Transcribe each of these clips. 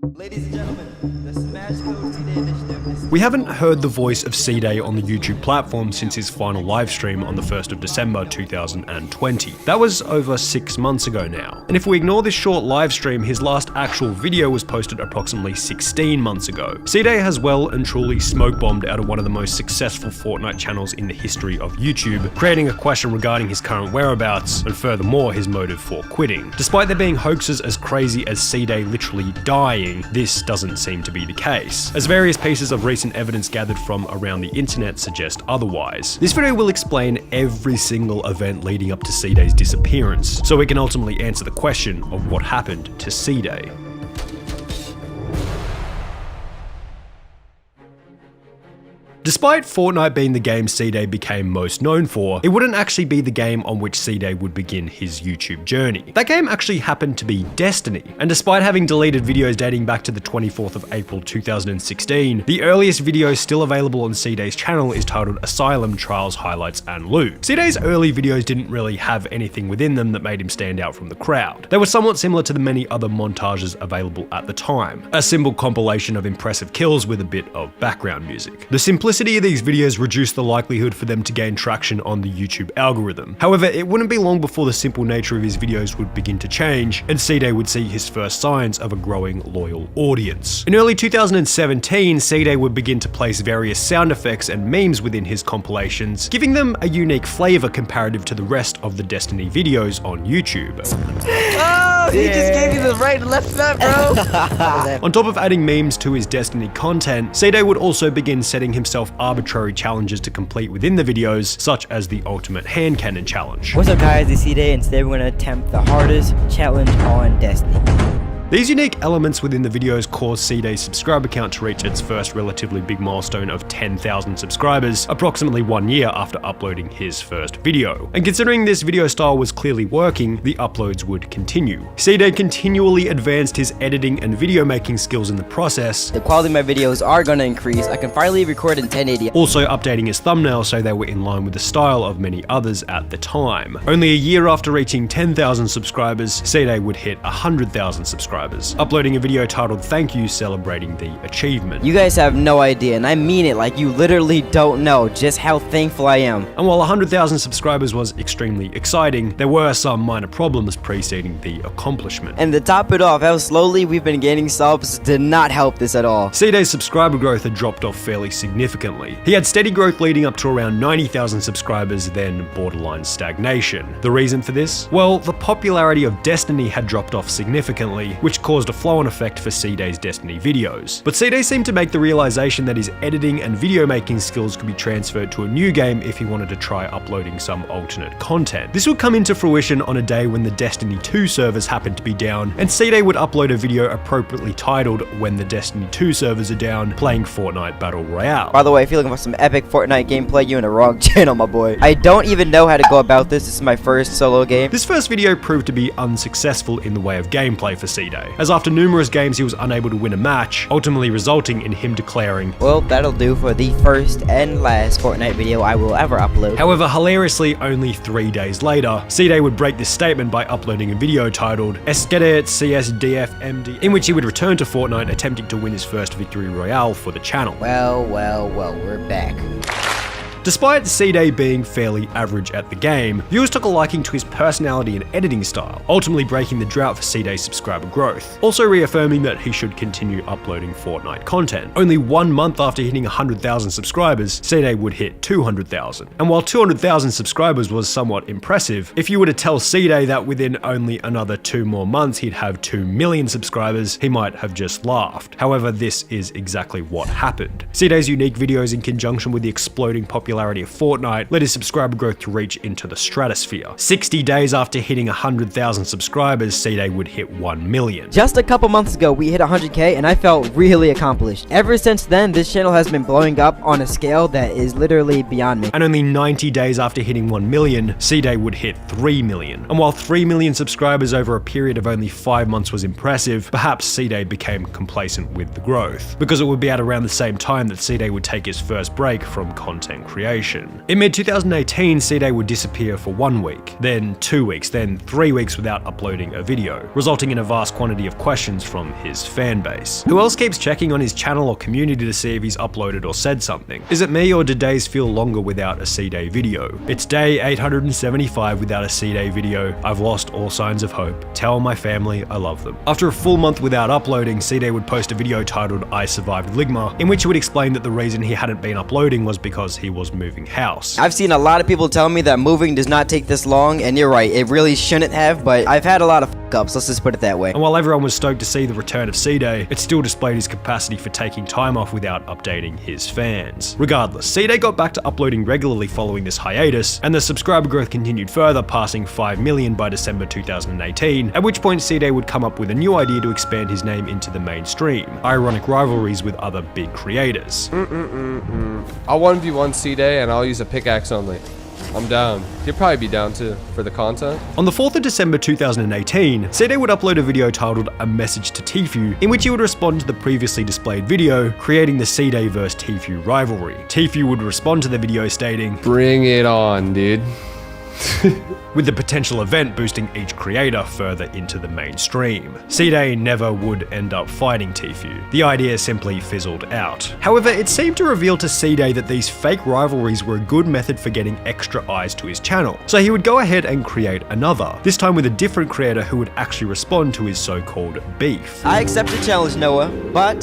Ladies and gentlemen, the Smash Code Ceeday Initiative is... We haven't heard the voice of Ceeday on the YouTube platform since his final livestream on the 1st of December 2020. That was over 6 months ago now. And if we ignore this short livestream, his last actual video was posted approximately 16 months ago. Ceeday has well and truly smoke bombed out of one of the most successful Fortnite channels in the history of YouTube, creating a question regarding his current whereabouts and furthermore his motive for quitting. Despite there being hoaxes as crazy as Ceeday literally dying, this doesn't seem to be the case, as various pieces of recent evidence gathered from around the internet suggest otherwise. This video will explain every single event leading up to Ceeday's disappearance, so we can ultimately answer the question of what happened to Ceeday. Despite Fortnite being the game Ceeday became most known for, it wouldn't actually be the game on which Ceeday would begin his YouTube journey. That game actually happened to be Destiny, and despite having deleted videos dating back to the 24th of April 2016, the earliest video still available on Ceeday's channel is titled Asylum Trials Highlights and Loot. Ceeday's early videos didn't really have anything within them that made him stand out from the crowd. They were somewhat similar to the many other montages available at the time, a simple compilation of impressive kills with a bit of background music. The simplicity of these videos reduced the likelihood for them to gain traction on the YouTube algorithm. However, it wouldn't be long before the simple nature of his videos would begin to change, and Ceeday would see his first signs of a growing loyal audience. In early 2017, Ceeday would begin to place various sound effects and memes within his compilations, giving them a unique flavor comparative to the rest of the Destiny videos on YouTube. Oh, he just gave you the right and left nut, bro. On top of adding memes to his Destiny content, Ceeday would also begin setting himself arbitrary challenges to complete within the videos, such as the Ultimate Hand Cannon Challenge. What's up guys, it's Ceeday, and today we're going to attempt the hardest challenge on Destiny. These unique elements within the videos caused Ceeday's subscriber count to reach its first relatively big milestone of 10,000 subscribers, approximately 1 year after uploading his first video. And considering this video style was clearly working, the uploads would continue. Ceeday continually advanced his editing and video making skills in the process. The quality of my videos are going to increase. I can finally record in 1080. Also updating his thumbnails so they were in line with the style of many others at the time. Only a year after reaching 10,000 subscribers, Ceeday would hit 100,000 subscribers, uploading a video titled Thank You celebrating the achievement. You guys have no idea, and I mean it, like you literally don't know just how thankful I am. And while 100,000 subscribers was extremely exciting, there were some minor problems preceding the accomplishment. And to top it off, how slowly we've been gaining subs did not help this at all. Ceeday's subscriber growth had dropped off fairly significantly. He had steady growth leading up to around 90,000 subscribers, then borderline stagnation. The reason for this? Well, the popularity of Destiny had dropped off significantly, which caused a flow-on effect for Ceeday's Destiny videos. But Ceeday seemed to make the realization that his editing and video making skills could be transferred to a new game if he wanted to try uploading some alternate content. This would come into fruition on a day when the Destiny 2 servers happened to be down, and Ceeday would upload a video appropriately titled When the Destiny 2 servers are down, playing Fortnite Battle Royale. By the way, if you're looking for some epic Fortnite gameplay, you're in the wrong channel, my boy. I don't even know how to go about this. This is my first solo game. This first video proved to be unsuccessful in the way of gameplay for Ceeday, as after numerous games he was unable to win a match, ultimately resulting in him declaring, well, that'll do for the first and last Fortnite video I will ever upload. However, hilariously, only 3 days later, Ceeday would break this statement by uploading a video titled Ceeday CSDFMD, in which he would return to Fortnite attempting to win his first victory royale for the channel. Well, we're back. Despite Ceeday being fairly average at the game, viewers took a liking to his personality and editing style, ultimately breaking the drought for Ceeday's subscriber growth, also reaffirming that he should continue uploading Fortnite content. Only 1 month after hitting 100,000 subscribers, Ceeday would hit 200,000. And while 200,000 subscribers was somewhat impressive, if you were to tell Ceeday that within only another 2 more months he'd have 2 million subscribers, he might have just laughed. However, this is exactly what happened. Ceeday's unique videos in conjunction with the exploding popularity of Fortnite led his subscriber growth to reach into the stratosphere. 60 days after hitting 100,000 subscribers, Ceeday would hit 1 million. Just a couple months ago, we hit 100k and I felt really accomplished. Ever since then, this channel has been blowing up on a scale that is literally beyond me. And only 90 days after hitting 1 million, Ceeday would hit 3 million. And while 3 million subscribers over a period of only 5 months was impressive, perhaps Ceeday became complacent with the growth, because it would be at around the same time that Ceeday would take his first break from content creation. creation. In mid-2018, Ceeday would disappear for 1 week, then 2 weeks, then 3 weeks without uploading a video, resulting in a vast quantity of questions from his fan base. Who else keeps checking on his channel or community to see if he's uploaded or said something? Is it me, or do days feel longer without a Ceeday video? It's day 875 without a Ceeday video. I've lost all signs of hope. Tell my family I love them. After a full month without uploading, Ceeday would post a video titled I Survived Ligma, in which he would explain that the reason he hadn't been uploading was because he was moving house. I've seen a lot of people tell me that moving does not take this long, and you're right, it really shouldn't have, but I've had a lot of f***ups, let's just put it that way. And while everyone was stoked to see the return of Ceeday, it still displayed his capacity for taking time off without updating his fans. Regardless, Ceeday got back to uploading regularly following this hiatus, and the subscriber growth continued further, passing 5 million by December 2018, at which point Ceeday would come up with a new idea to expand his name into the mainstream: ironic rivalries with other big creators. I'll 1v1 Ceeday and I'll use a pickaxe only. I'm down. You'll probably be down too, for the content. On the 4th of December 2018, Ceeday would upload a video titled A Message to Tfue, in which he would respond to the previously displayed video, creating the Ceeday vs Tfue rivalry. Tfue would respond to the video stating, Bring it on, dude. with the potential event boosting each creator further into the mainstream. Ceeday never would end up fighting Tfue. The idea simply fizzled out. However, it seemed to reveal to Ceeday that these fake rivalries were a good method for getting extra eyes to his channel. So he would go ahead and create another, this time with a different creator who would actually respond to his so-called beef. I accept the challenge, Noah, but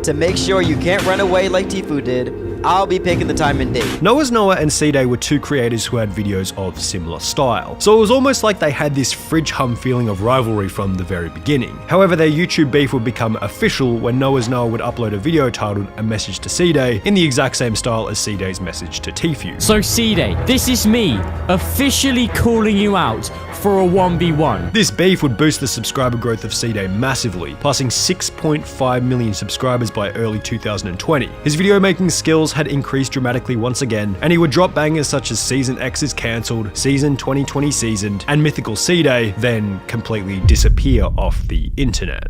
to make sure you can't run away like Tfue did, I'll be picking the time and date. Noah and Ceeday were two creators who had videos of similar style, so it was almost like they had this fridge hum feeling of rivalry from the very beginning. However, their YouTube beef would become official when Noah would upload a video titled A Message to Ceeday in the exact same style as Ceeday's message to Tfue. So Ceeday, this is me, officially calling you out for a 1v1. This beef would boost the subscriber growth of Ceeday massively, passing 6.5 million subscribers by early 2020. His video making skills had increased dramatically once again, and he would drop bangers such as Season X is cancelled, Season 2020 seasoned, and Mythical Ceeday, then completely disappear off the internet.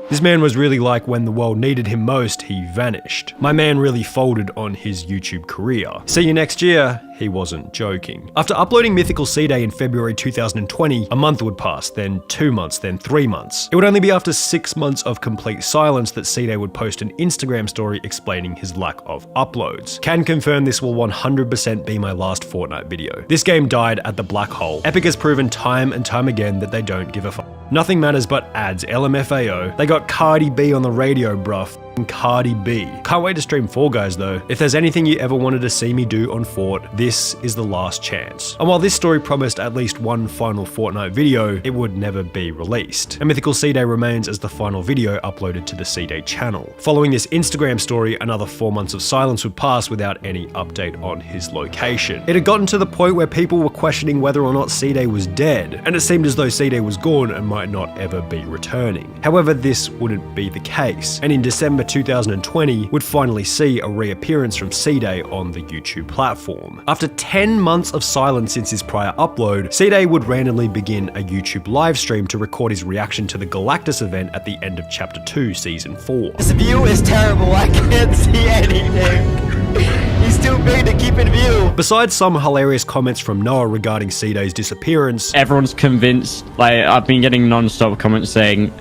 This man was really like when the world needed him most, he vanished. My man really folded on his YouTube career. See you next year. He wasn't joking. After uploading Mythical Ceeday in February 2020, a month would pass, then 2 months, then 3 months. It would only be after 6 months of complete silence that Ceeday would post an Instagram story explaining his lack of uploads. Can confirm this will 100% be my last Fortnite video. This game died at the black hole. Epic has proven time and time again that they don't give a fuck. Nothing matters but ads, LMFAO. They got Cardi B on the radio, bruh. Cardi B. Can't wait to stream Fall Guys though. If there's anything you ever wanted to see me do on Fort, this is the last chance. And while this story promised at least one final Fortnite video, it would never be released. And Mythical Ceeday remains as the final video uploaded to the Ceeday channel. Following this Instagram story, another 4 months of silence would pass without any update on his location. It had gotten to the point where people were questioning whether or not Ceeday was dead, and it seemed as though Ceeday was gone and might not ever be returning. However, this wouldn't be the case, and in December 2020 would finally see a reappearance from Ceeday on the YouTube platform. After 10 months of silence since his prior upload, Ceeday would randomly begin a YouTube livestream to record his reaction to the Galactus event at the end of Chapter 2, Season 4. This view is terrible, I can't see anything. He's too big to keep in view. Besides some hilarious comments from Noah regarding Ceeday's disappearance, Everyone's convinced, like, I've been getting non-stop comments saying,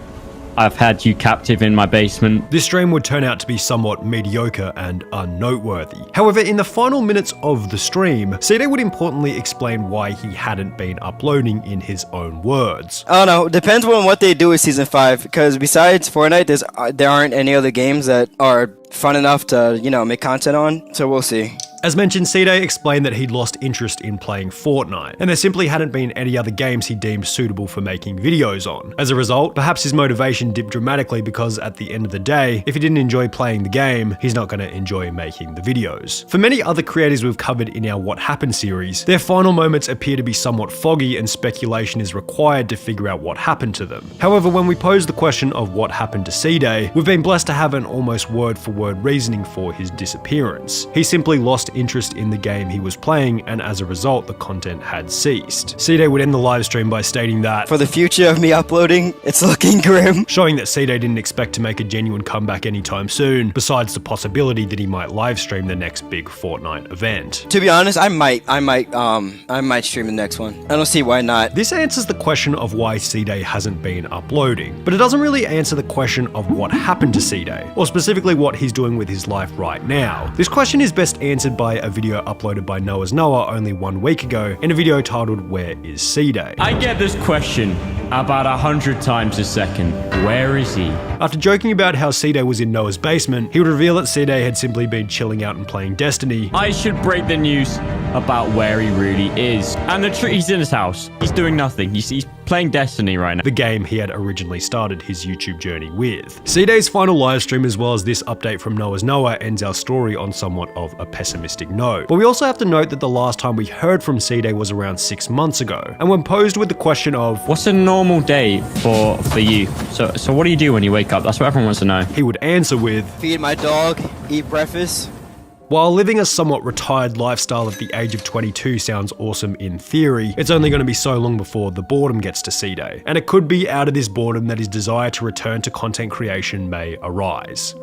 I've had you captive in my basement. this stream would turn out to be somewhat mediocre and unnoteworthy. However, in the final minutes of the stream, Ceeday would importantly explain why he hadn't been uploading in his own words. I don't know, depends on what they do with Season 5, because besides Fortnite, there aren't any other games that are fun enough to, make content on, so we'll see. As mentioned, Ceeday explained that he'd lost interest in playing Fortnite, and there simply hadn't been any other games he deemed suitable for making videos on. As a result, perhaps his motivation dipped dramatically because at the end of the day, if he didn't enjoy playing the game, he's not going to enjoy making the videos. For many other creators we've covered in our What Happened series, their final moments appear to be somewhat foggy and speculation is required to figure out what happened to them. However, when we pose the question of what happened to Ceeday, we've been blessed to have an almost word-for-word reasoning for his disappearance. He simply lost lost interest in the game he was playing, and as a result, the content had ceased. Ceeday would end the live stream by stating that, For the future of me uploading, it's looking grim. showing that Ceeday didn't expect to make a genuine comeback anytime soon, besides the possibility that he might live stream the next big Fortnite event. To be honest, I might stream the next one. I don't see why not. This answers the question of why Ceeday hasn't been uploading, but it doesn't really answer the question of what happened to Ceeday, or specifically what he's doing with his life right now. This question is best answered by a video uploaded by Noah's Noah only 1 week ago, in a video titled Where is Ceeday? I get this question about 100 times a second. Where is he? After joking about how Ceeday was in Noah's basement, he would reveal that Ceeday had simply been chilling out and playing Destiny. I should break the news about where he really is. And he's in his house. He's doing nothing. He's playing Destiny right now. The game he had originally started his YouTube journey with. Ceeday's final live stream, as well as this update from Noah's Noah, ends our story on somewhat of a pessimistic note. But we also have to note that the last time we heard from Ceeday was around 6 months ago. And when posed with the question of, what's a normal day for you? So what do you do when you wake up? That's what everyone wants to know. he would answer with, Feed my dog, eat breakfast. while living a somewhat retired lifestyle at the age of 22 sounds awesome in theory, it's only going to be so long before the boredom gets to Ceeday. And it could be out of this boredom that his desire to return to content creation may arise.